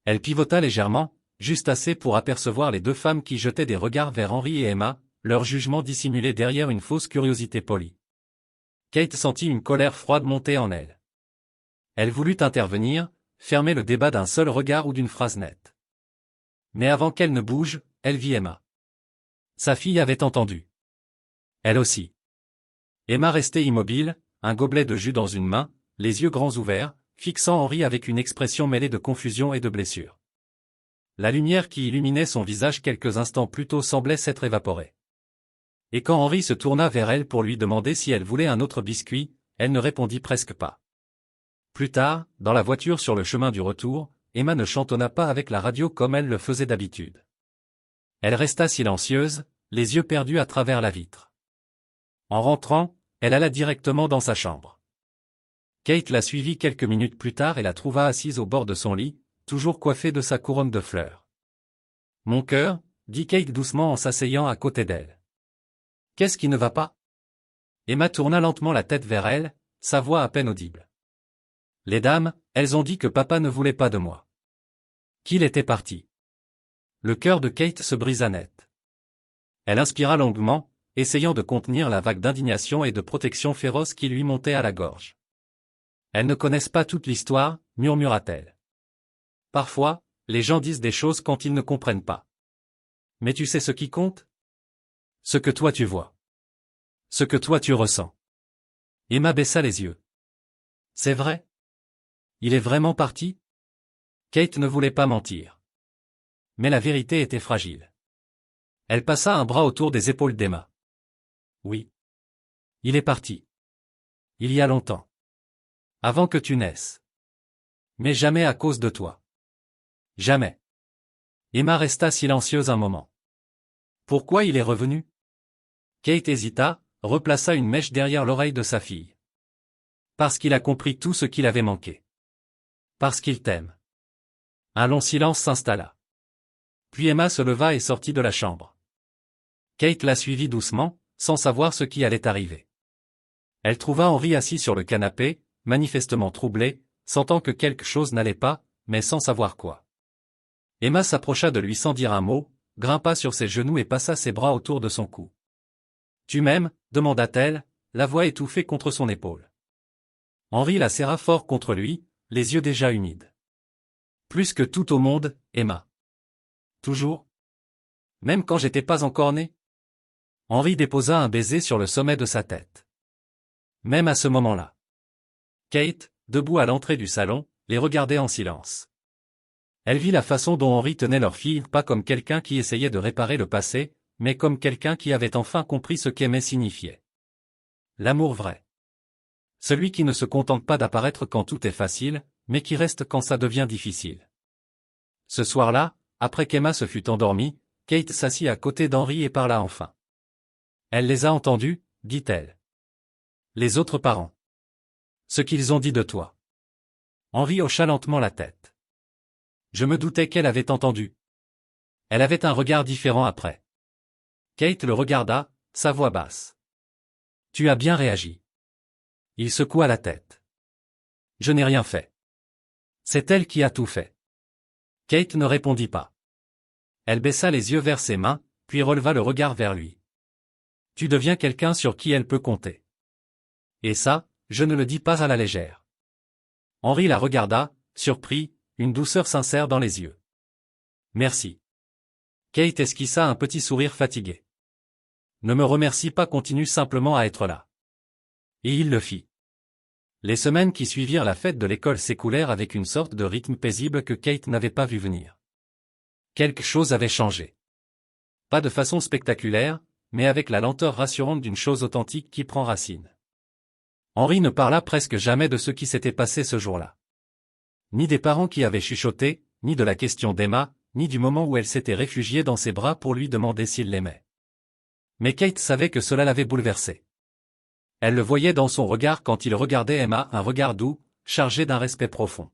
Elle pivota légèrement, juste assez pour apercevoir les deux femmes qui jetaient des regards vers Henri et Emma, leur jugement dissimulé derrière une fausse curiosité polie. Kate sentit une colère froide monter en elle. Elle voulut intervenir, fermer le débat d'un seul regard ou d'une phrase nette. Mais avant qu'elle ne bouge, elle vit Emma. Sa fille avait entendu. Elle aussi. Emma restait immobile, un gobelet de jus dans une main, les yeux grands ouverts, fixant Henri avec une expression mêlée de confusion et de blessure. La lumière qui illuminait son visage quelques instants plus tôt semblait s'être évaporée. Et quand Henri se tourna vers elle pour lui demander si elle voulait un autre biscuit, elle ne répondit presque pas. Plus tard, dans la voiture sur le chemin du retour, Emma ne chantonna pas avec la radio comme elle le faisait d'habitude. Elle resta silencieuse, les yeux perdus à travers la vitre. En rentrant, elle alla directement dans sa chambre. Kate la suivit quelques minutes plus tard et la trouva assise au bord de son lit, toujours coiffée de sa couronne de fleurs. « Mon cœur » dit Kate doucement en s'asseyant à côté d'elle. « Qu'est-ce qui ne va pas ?» Emma tourna lentement la tête vers elle, sa voix à peine audible. Les dames, elles ont dit que papa ne voulait pas de moi. Qu'il était parti. Le cœur de Kate se brisa net. Elle inspira longuement, essayant de contenir la vague d'indignation et de protection féroce qui lui montait à la gorge. Elles ne connaissent pas toute l'histoire, murmura-t-elle. Parfois, les gens disent des choses quand ils ne comprennent pas. Mais tu sais ce qui compte? Ce que toi tu vois. Ce que toi tu ressens. Emma baissa les yeux. C'est vrai? Il est vraiment parti? Kate ne voulait pas mentir. Mais la vérité était fragile. Elle passa un bras autour des épaules d'Emma. Oui. Il est parti. Il y a longtemps. Avant que tu naisses. Mais jamais à cause de toi. Jamais. Emma resta silencieuse un moment. Pourquoi il est revenu? Kate hésita, replaça une mèche derrière l'oreille de sa fille. Parce qu'il a compris tout ce qu'il avait manqué. Parce qu'il t'aime. Un long silence s'installa. Puis Emma se leva et sortit de la chambre. Kate la suivit doucement, sans savoir ce qui allait arriver. Elle trouva Henri assis sur le canapé, manifestement troublé, sentant que quelque chose n'allait pas, mais sans savoir quoi. Emma s'approcha de lui sans dire un mot, grimpa sur ses genoux et passa ses bras autour de son cou. « Tu m'aimes » demanda-t-elle, la voix étouffée contre son épaule. Henri la serra fort contre lui, les yeux déjà humides. « Plus que tout au monde, Emma. »« Toujours ? Même quand j'étais pas encore né ?» Henri déposa un baiser sur le sommet de sa tête. Même à ce moment-là. Kate, debout à l'entrée du salon, les regardait en silence. Elle vit la façon dont Henri tenait leur fille, pas comme quelqu'un qui essayait de réparer le passé, mais comme quelqu'un qui avait enfin compris ce qu'aimer signifiait. L'amour vrai. Celui qui ne se contente pas d'apparaître quand tout est facile, mais qui reste quand ça devient difficile. Ce soir-là, après qu'Emma se fût endormie, Kate s'assit à côté d'Henri et parla enfin. Elle les a entendus, dit-elle. Les autres parents. Ce qu'ils ont dit de toi. Henri hocha lentement la tête. Je me doutais qu'elle avait entendu. Elle avait un regard différent après. Kate le regarda, sa voix basse. Tu as bien réagi. Il secoua la tête. Je n'ai rien fait. C'est elle qui a tout fait. Kate ne répondit pas. Elle baissa les yeux vers ses mains, puis releva le regard vers lui. Tu deviens quelqu'un sur qui elle peut compter. Et ça, je ne le dis pas à la légère. Henri la regarda, surpris, une douceur sincère dans les yeux. Merci. Kate esquissa un petit sourire fatigué. Ne me remercie pas, continue simplement à être là. Et il le fit. Les semaines qui suivirent la fête de l'école s'écoulèrent avec une sorte de rythme paisible que Kate n'avait pas vu venir. Quelque chose avait changé. Pas de façon spectaculaire, mais avec la lenteur rassurante d'une chose authentique qui prend racine. Henri ne parla presque jamais de ce qui s'était passé ce jour-là. Ni des parents qui avaient chuchoté, ni de la question d'Emma, ni du moment où elle s'était réfugiée dans ses bras pour lui demander s'il l'aimait. Mais Kate savait que cela l'avait bouleversée. Elle le voyait dans son regard quand il regardait Emma, un regard doux, chargé d'un respect profond.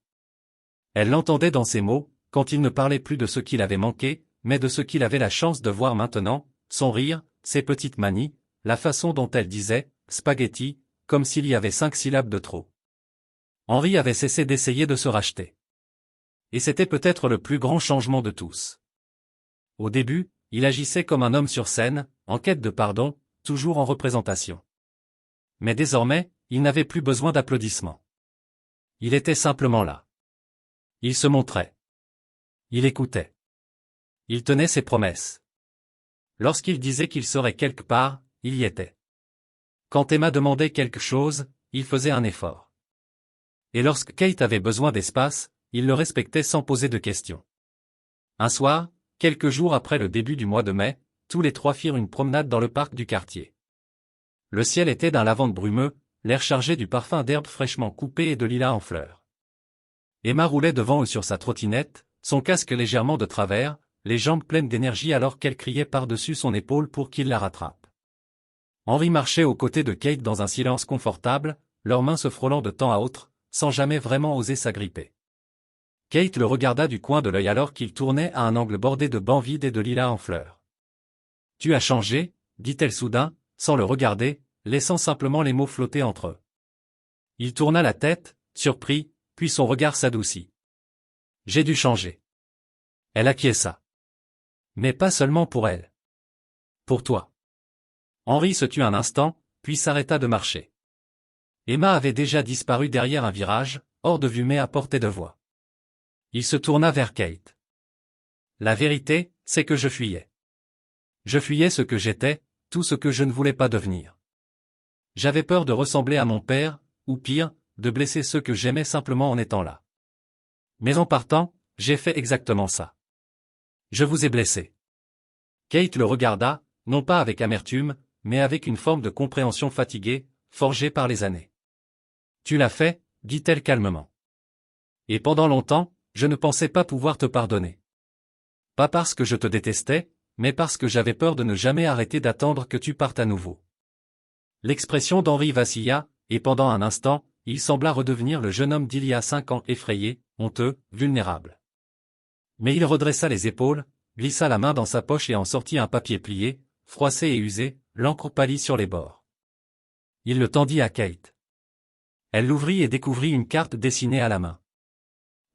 Elle l'entendait dans ses mots, quand il ne parlait plus de ce qu'il avait manqué, mais de ce qu'il avait la chance de voir maintenant, son rire, ses petites manies, la façon dont elle disait « spaghetti », comme s'il y avait 5 syllabes de trop. Henri avait cessé d'essayer de se racheter. Et c'était peut-être le plus grand changement de tous. Au début, il agissait comme un homme sur scène, en quête de pardon, toujours en représentation. Mais désormais, il n'avait plus besoin d'applaudissements. Il était simplement là. Il se montrait. Il écoutait. Il tenait ses promesses. Lorsqu'il disait qu'il serait quelque part, il y était. Quand Emma demandait quelque chose, il faisait un effort. Et lorsque Kate avait besoin d'espace, il le respectait sans poser de questions. Un soir, quelques jours après le début du mois de mai, tous les trois firent une promenade dans le parc du quartier. Le ciel était d'un lavande brumeux, l'air chargé du parfum d'herbes fraîchement coupées et de lilas en fleurs. Emma roulait devant eux sur sa trottinette, son casque légèrement de travers, les jambes pleines d'énergie alors qu'elle criait par-dessus son épaule pour qu'il la rattrape. Henri marchait aux côtés de Kate dans un silence confortable, leurs mains se frôlant de temps à autre, sans jamais vraiment oser s'agripper. Kate le regarda du coin de l'œil alors qu'il tournait à un angle bordé de bancs vides et de lilas en fleurs. « Tu as changé » dit-elle soudain, sans le regarder, laissant simplement les mots flotter entre eux. Il tourna la tête, surpris, puis son regard s'adoucit. J'ai dû changer. Elle acquiesça. Mais pas seulement pour elle. Pour toi. Henri se tut un instant, puis s'arrêta de marcher. Emma avait déjà disparu derrière un virage, hors de vue mais à portée de voix. Il se tourna vers Kate. La vérité, c'est que je fuyais. Je fuyais ce que j'étais, tout ce que je ne voulais pas devenir. J'avais peur de ressembler à mon père, ou pire, de blesser ceux que j'aimais simplement en étant là. Mais en partant, j'ai fait exactement ça. Je vous ai blessé. Kate le regarda, non pas avec amertume, mais avec une forme de compréhension fatiguée, forgée par les années. Tu l'as fait, dit-elle calmement. Et pendant longtemps, je ne pensais pas pouvoir te pardonner. Pas parce que je te détestais, mais parce que j'avais peur de ne jamais arrêter d'attendre que tu partes à nouveau. L'expression d'Henri vacilla, et pendant un instant, il sembla redevenir le jeune homme d'il y a 5 ans effrayé, honteux, vulnérable. Mais il redressa les épaules, glissa la main dans sa poche et en sortit un papier plié, froissé et usé, l'encre pâlie sur les bords. Il le tendit à Kate. Elle l'ouvrit et découvrit une carte dessinée à la main.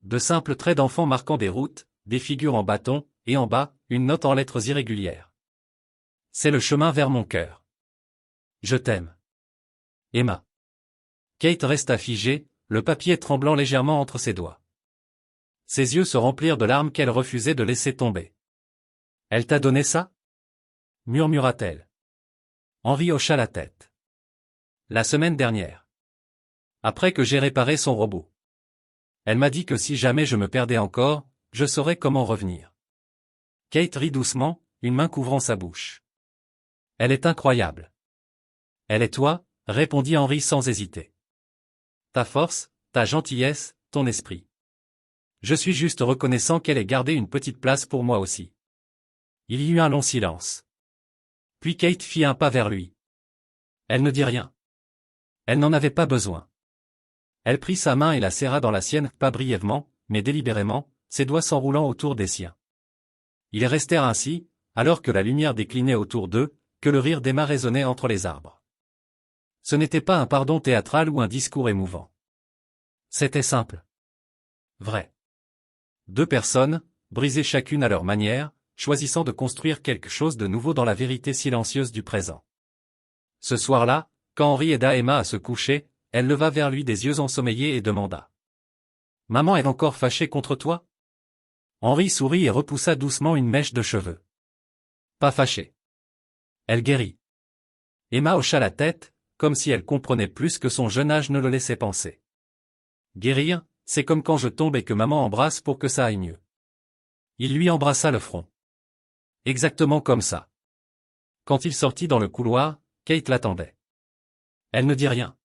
De simples traits d'enfants marquant des routes, des figures en bâton, et en bas, une note en lettres irrégulières. C'est le chemin vers mon cœur. Je t'aime. Emma. Kate resta figée, le papier tremblant légèrement entre ses doigts. Ses yeux se remplirent de larmes qu'elle refusait de laisser tomber. Elle t'a donné ça? Murmura-t-elle. Henri hocha la tête. La semaine dernière. Après que j'ai réparé son robot. Elle m'a dit que si jamais je me perdais encore, je saurais comment revenir. Kate rit doucement, une main couvrant sa bouche. Elle est incroyable. Elle est toi, répondit Henri sans hésiter. Ta force, ta gentillesse, ton esprit. Je suis juste reconnaissant qu'elle ait gardé une petite place pour moi aussi. Il y eut un long silence. Puis Kate fit un pas vers lui. Elle ne dit rien. Elle n'en avait pas besoin. Elle prit sa main et la serra dans la sienne, pas brièvement, mais délibérément, ses doigts s'enroulant autour des siens. Ils restèrent ainsi, alors que la lumière déclinait autour d'eux, que le rire d'Emma résonnait entre les arbres. Ce n'était pas un pardon théâtral ou un discours émouvant. C'était simple. Vrai. Deux personnes, brisées chacune à leur manière, choisissant de construire quelque chose de nouveau dans la vérité silencieuse du présent. Ce soir-là, quand Henri aida Emma à se coucher, elle leva vers lui des yeux ensommeillés et demanda. « Maman est encore fâchée contre toi ?» Henri sourit et repoussa doucement une mèche de cheveux. « Pas fâchée. Elle guérit. » Emma hocha la tête, comme si elle comprenait plus que son jeune âge ne le laissait penser. « Guérir, c'est comme quand je tombe et que maman embrasse pour que ça aille mieux. » Il lui embrassa le front. Exactement comme ça. Quand il sortit dans le couloir, Kate l'attendait. Elle ne dit rien.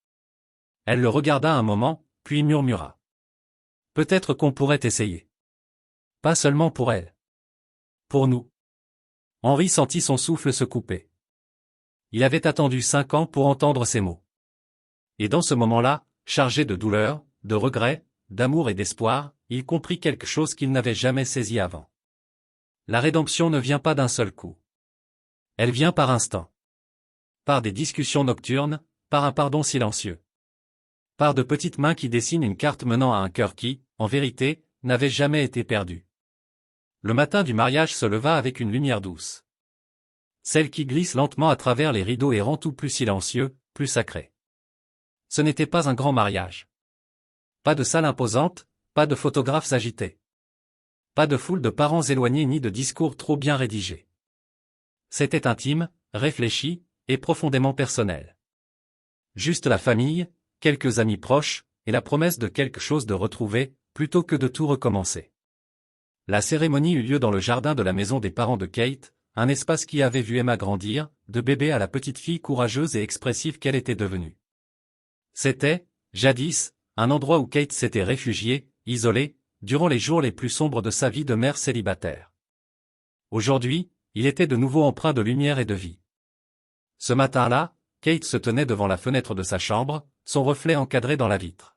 Elle le regarda un moment, puis murmura. Peut-être qu'on pourrait essayer. Pas seulement pour elle. Pour nous. Henri sentit son souffle se couper. Il avait attendu 5 ans pour entendre ces mots. Et dans ce moment-là, chargé de douleur, de regret, d'amour et d'espoir, il comprit quelque chose qu'il n'avait jamais saisi avant. La rédemption ne vient pas d'un seul coup. Elle vient par instants. Par des discussions nocturnes, par un pardon silencieux. Par de petites mains qui dessinent une carte menant à un cœur qui, en vérité, n'avait jamais été perdu. Le matin du mariage se leva avec une lumière douce. Celle qui glisse lentement à travers les rideaux et rend tout plus silencieux, plus sacré. Ce n'était pas un grand mariage. Pas de salle imposante, pas de photographes agités. Pas de foule de parents éloignés ni de discours trop bien rédigés. C'était intime, réfléchi, et profondément personnel. Juste la famille, quelques amis proches, et la promesse de quelque chose de retrouvé, plutôt que de tout recommencer. La cérémonie eut lieu dans le jardin de la maison des parents de Kate, un espace qui avait vu Emma grandir, de bébé à la petite fille courageuse et expressive qu'elle était devenue. C'était, jadis, un endroit où Kate s'était réfugiée, isolée, durant les jours les plus sombres de sa vie de mère célibataire. Aujourd'hui, il était de nouveau empreint de lumière et de vie. Ce matin-là, Kate se tenait devant la fenêtre de sa chambre, son reflet encadré dans la vitre.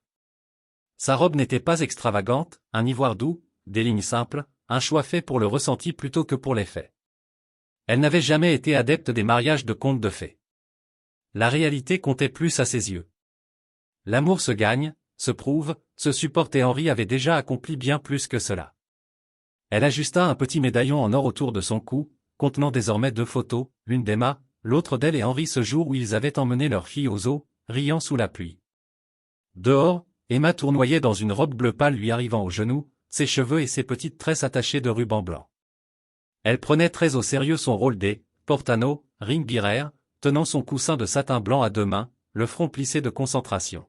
Sa robe n'était pas extravagante, un ivoire doux, des lignes simples, un choix fait pour le ressenti plutôt que pour les faits. Elle n'avait jamais été adepte des mariages de contes de fées. La réalité comptait plus à ses yeux. L'amour se gagne, se prouve, se supporte et Henri avait déjà accompli bien plus que cela. Elle ajusta un petit médaillon en or autour de son cou, contenant désormais 2 photos, l'une d'Emma, l'autre d'elle et Henri ce jour où ils avaient emmené leur fille aux eaux, riant sous la pluie. Dehors, Emma tournoyait dans une robe bleu pâle lui arrivant aux genoux, ses cheveux et ses petites tresses attachées de ruban blanc. Elle prenait très au sérieux son rôle des Portano, ringbirer, tenant son coussin de satin blanc à 2 mains, le front plissé de concentration.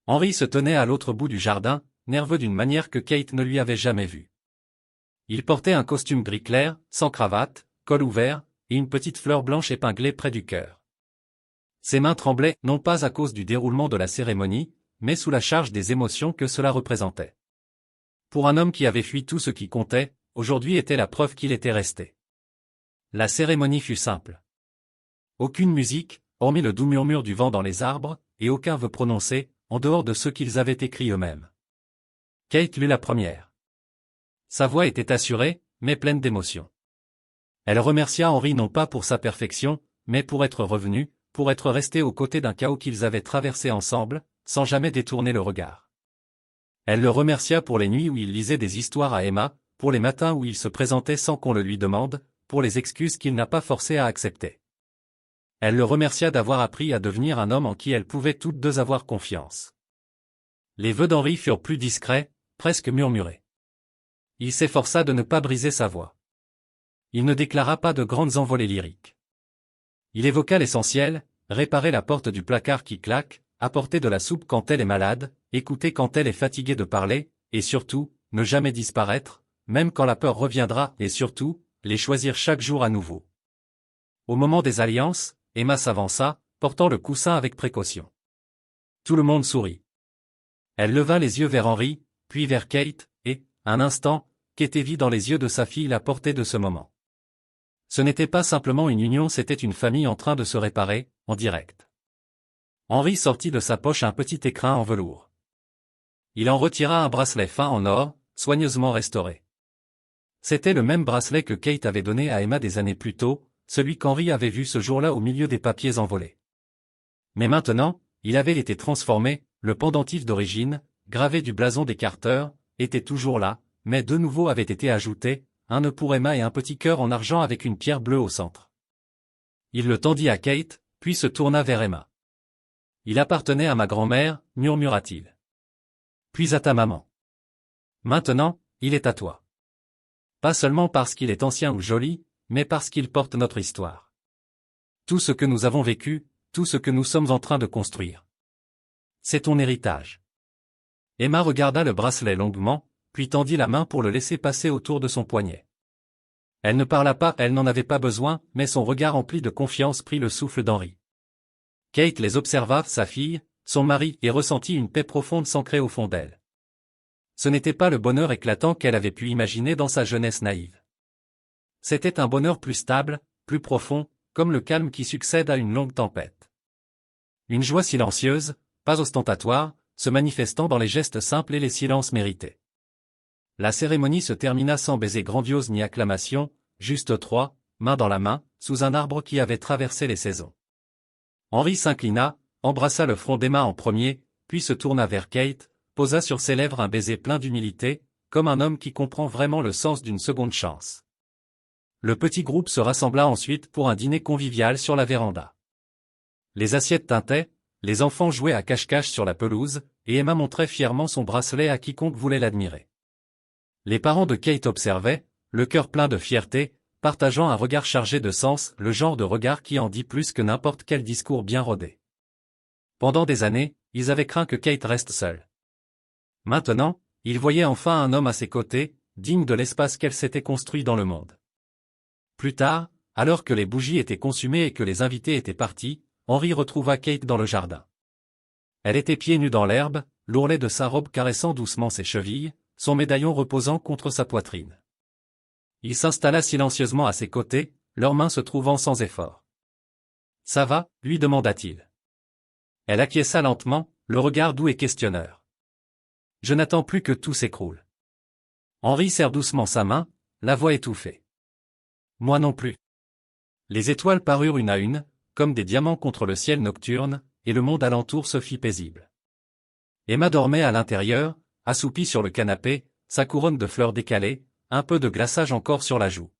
Henri se tenait à l'autre bout du jardin, nerveux d'une manière que Kate ne lui avait jamais vue. Il portait un costume gris clair, sans cravate, col ouvert, et une petite fleur blanche épinglée près du cœur. Ses mains tremblaient, non pas à cause du déroulement de la cérémonie, mais sous la charge des émotions que cela représentait. Pour un homme qui avait fui tout ce qui comptait, aujourd'hui était la preuve qu'il était resté. La cérémonie fut simple. Aucune musique, hormis le doux murmure du vent dans les arbres, et aucun vœu prononcé, en dehors de ceux qu'ils avaient écrits eux-mêmes. Kate lut la première. Sa voix était assurée, mais pleine d'émotion. Elle remercia Henri non pas pour sa perfection, mais pour être revenu, pour être resté aux côtés d'un chaos qu'ils avaient traversé ensemble, sans jamais détourner le regard. Elle le remercia pour les nuits où il lisait des histoires à Emma, pour les matins où il se présentait sans qu'on le lui demande, pour les excuses qu'il n'a pas forcé à accepter. Elle le remercia d'avoir appris à devenir un homme en qui elles pouvaient toutes deux avoir confiance. Les vœux d'Henri furent plus discrets, presque murmurés. Il s'efforça de ne pas briser sa voix. Il ne déclara pas de grandes envolées lyriques. Il évoqua l'essentiel, réparer la porte du placard qui claque, apporter de la soupe quand elle est malade, écouter quand elle est fatiguée de parler, et surtout, ne jamais disparaître, même quand la peur reviendra, et surtout, les choisir chaque jour à nouveau. Au moment des alliances, Emma s'avança, portant le coussin avec précaution. Tout le monde sourit. Elle leva les yeux vers Henri, puis vers Kate, et, un instant, Kate vit dans les yeux de sa fille la portée de ce moment. Ce n'était pas simplement une union, c'était une famille en train de se réparer, en direct. Henri sortit de sa poche un petit écrin en velours. Il en retira un bracelet fin en or, soigneusement restauré. C'était le même bracelet que Kate avait donné à Emma des années plus tôt, celui qu'Henri avait vu ce jour-là au milieu des papiers envolés. Mais maintenant, il avait été transformé, le pendentif d'origine, gravé du blason des Carter, était toujours là, mais de nouveau avait été ajouté, un nœud pour Emma et un petit cœur en argent avec une pierre bleue au centre. Il le tendit à Kate, puis se tourna vers Emma. « Il appartenait à ma grand-mère, murmura-t-il. Puis à ta maman. Maintenant, il est à toi. Pas seulement parce qu'il est ancien ou joli, mais parce qu'il porte notre histoire. Tout ce que nous avons vécu, tout ce que nous sommes en train de construire. C'est ton héritage. » Emma regarda le bracelet longuement, puis tendit la main pour le laisser passer autour de son poignet. Elle ne parla pas, elle n'en avait pas besoin, mais son regard empli de confiance prit le souffle d'Henri. Kate les observa, sa fille, son mari, et ressentit une paix profonde s'ancrer au fond d'elle. Ce n'était pas le bonheur éclatant qu'elle avait pu imaginer dans sa jeunesse naïve. C'était un bonheur plus stable, plus profond, comme le calme qui succède à une longue tempête. Une joie silencieuse, pas ostentatoire, se manifestant dans les gestes simples et les silences mérités. La cérémonie se termina sans baiser grandiose ni acclamation, juste 3, main dans la main, sous un arbre qui avait traversé les saisons. Henri s'inclina, embrassa le front d'Emma en premier, puis se tourna vers Kate, posa sur ses lèvres un baiser plein d'humilité, comme un homme qui comprend vraiment le sens d'une seconde chance. Le petit groupe se rassembla ensuite pour un dîner convivial sur la véranda. Les assiettes tintaient, les enfants jouaient à cache-cache sur la pelouse, et Emma montrait fièrement son bracelet à quiconque voulait l'admirer. Les parents de Kate observaient, le cœur plein de fierté, partageant un regard chargé de sens, le genre de regard qui en dit plus que n'importe quel discours bien rodé. Pendant des années, ils avaient craint que Kate reste seule. Maintenant, ils voyaient enfin un homme à ses côtés, digne de l'espace qu'elle s'était construit dans le monde. Plus tard, alors que les bougies étaient consumées et que les invités étaient partis, Henri retrouva Kate dans le jardin. Elle était pieds nus dans l'herbe, l'ourlet de sa robe caressant doucement ses chevilles, son médaillon reposant contre sa poitrine. Il s'installa silencieusement à ses côtés, leurs mains se trouvant sans effort. « Ça va ?» lui demanda-t-il. Elle acquiesça lentement, le regard doux et questionneur. « Je n'attends plus que tout s'écroule. » Henri serre doucement sa main, la voix étouffée. « Moi non plus. » Les étoiles parurent une à une, comme des diamants contre le ciel nocturne, et le monde alentour se fit paisible. Emma dormait à l'intérieur, assoupie sur le canapé, sa couronne de fleurs décalée, un peu de glaçage encore sur la joue.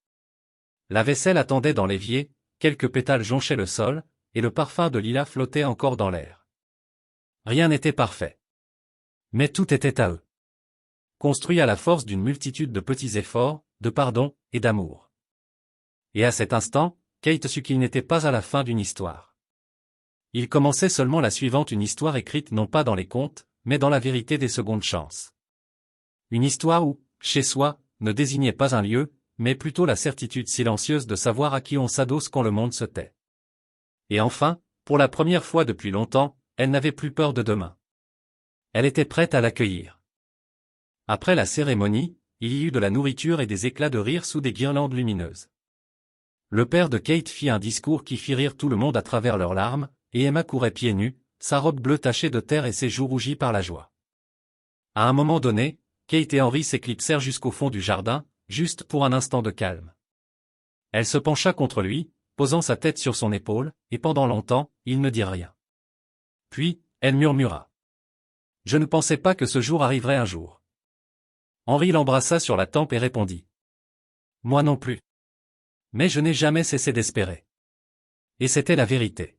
La vaisselle attendait dans l'évier, quelques pétales jonchaient le sol, et le parfum de lilas flottait encore dans l'air. Rien n'était parfait. Mais tout était à eux. Construit à la force d'une multitude de petits efforts, de pardon, et d'amour. Et à cet instant, Kate sut qu'il n'était pas à la fin d'une histoire. Il commençait seulement la suivante, une histoire écrite non pas dans les contes, mais dans la vérité des secondes chances. Une histoire où, chez soi, ne désignait pas un lieu, mais plutôt la certitude silencieuse de savoir à qui on s'adosse quand le monde se tait. Et enfin, pour la première fois depuis longtemps, elle n'avait plus peur de demain. Elle était prête à l'accueillir. Après la cérémonie, il y eut de la nourriture et des éclats de rire sous des guirlandes lumineuses. Le père de Kate fit un discours qui fit rire tout le monde à travers leurs larmes, et Emma courait pieds nus, sa robe bleue tachée de terre et ses joues rougies par la joie. À un moment donné, Kate et Henry s'éclipsèrent jusqu'au fond du jardin, juste pour un instant de calme. Elle se pencha contre lui, posant sa tête sur son épaule, et pendant longtemps, il ne dit rien. Puis, elle murmura. « Je ne pensais pas que ce jour arriverait un jour. » Henry l'embrassa sur la tempe et répondit. « Moi non plus. Mais je n'ai jamais cessé d'espérer. » Et c'était la vérité.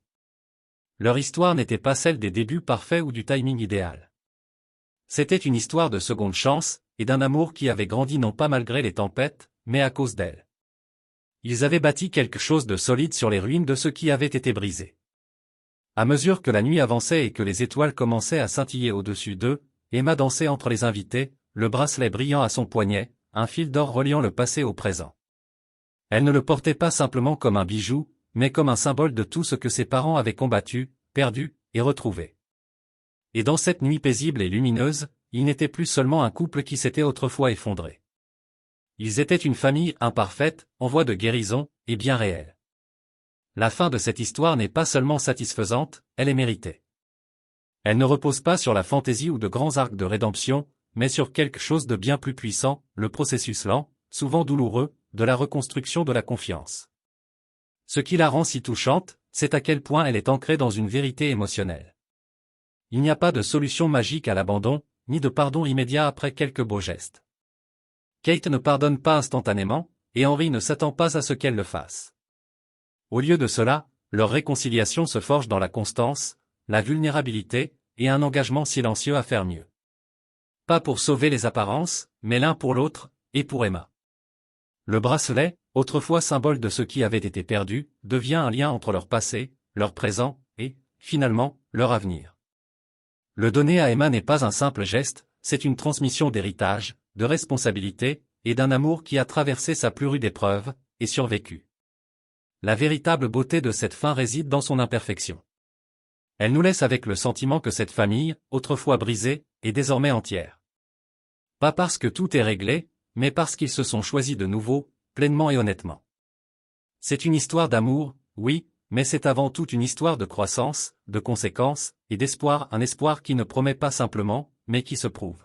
Leur histoire n'était pas celle des débuts parfaits ou du timing idéal. C'était une histoire de seconde chance, et d'un amour qui avait grandi non pas malgré les tempêtes, mais à cause d'elle. Ils avaient bâti quelque chose de solide sur les ruines de ce qui avait été brisé. À mesure que la nuit avançait et que les étoiles commençaient à scintiller au-dessus d'eux, Emma dansait entre les invités, le bracelet brillant à son poignet, un fil d'or reliant le passé au présent. Elle ne le portait pas simplement comme un bijou, mais comme un symbole de tout ce que ses parents avaient combattu, perdu, et retrouvé. Et dans cette nuit paisible et lumineuse, ils n'étaient plus seulement un couple qui s'était autrefois effondré. Ils étaient une famille imparfaite, en voie de guérison, et bien réelle. La fin de cette histoire n'est pas seulement satisfaisante, elle est méritée. Elle ne repose pas sur la fantaisie ou de grands arcs de rédemption, mais sur quelque chose de bien plus puissant, le processus lent, souvent douloureux, de la reconstruction de la confiance. Ce qui la rend si touchante, c'est à quel point elle est ancrée dans une vérité émotionnelle. Il n'y a pas de solution magique à l'abandon, ni de pardon immédiat après quelques beaux gestes. Kate ne pardonne pas instantanément, et Henry ne s'attend pas à ce qu'elle le fasse. Au lieu de cela, leur réconciliation se forge dans la constance, la vulnérabilité, et un engagement silencieux à faire mieux. Pas pour sauver les apparences, mais l'un pour l'autre, et pour Emma. Le bracelet, autrefois symbole de ce qui avait été perdu, devient un lien entre leur passé, leur présent, et, finalement, leur avenir. Le donner à Emma n'est pas un simple geste, c'est une transmission d'héritage, de responsabilité, et d'un amour qui a traversé sa plus rude épreuve, et survécu. La véritable beauté de cette fin réside dans son imperfection. Elle nous laisse avec le sentiment que cette famille, autrefois brisée, est désormais entière. Pas parce que tout est réglé, mais parce qu'ils se sont choisis de nouveau, pleinement et honnêtement. C'est une histoire d'amour, oui, mais c'est avant tout une histoire de croissance, de conséquences, et d'espoir, un espoir qui ne promet pas simplement, mais qui se prouve.